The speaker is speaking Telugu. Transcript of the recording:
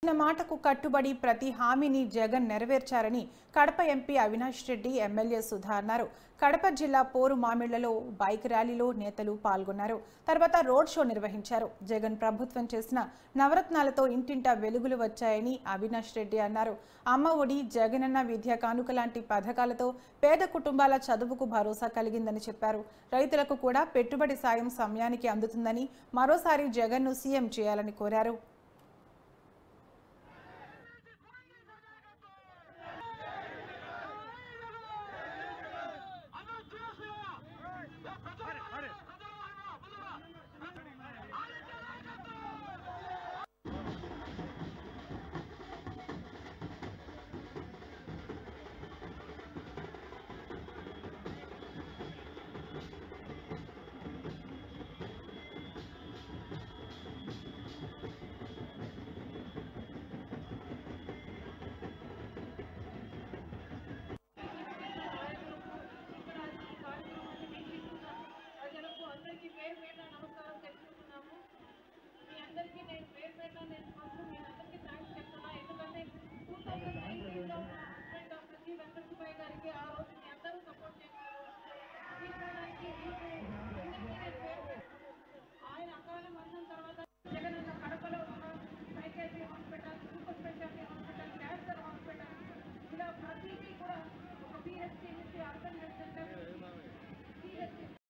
ఇచ్చిన మాటకు కట్టుబడి ప్రతి హామీని జగన్ నెరవేర్చారని కడప ఎంపీ అవినాష్ రెడ్డి, ఎమ్మెల్యే సుధా అన్నారు. కడప జిల్లా పోరు మామిళ్లలో బైక్ ర్యాలీలో నేతలు పాల్గొన్నారు. తర్వాత రోడ్ షో నిర్వహించారు. జగన్ ప్రభుత్వం చేసిన నవరత్నాలతో ఇంటింటా వెలుగులు వచ్చాయని అవినాష్ రెడ్డి అన్నారు. అమ్మ ఒడి, జగనన్న విద్యా కానుక లాంటి పథకాలతో పేద కుటుంబాల చదువుకు భరోసా కలిగిందని చెప్పారు. రైతులకు కూడా పెట్టుబడి సాయం సమయానికి అందుతుందని, మరోసారి జగన్ను సీఎం చేయాలని కోరారు.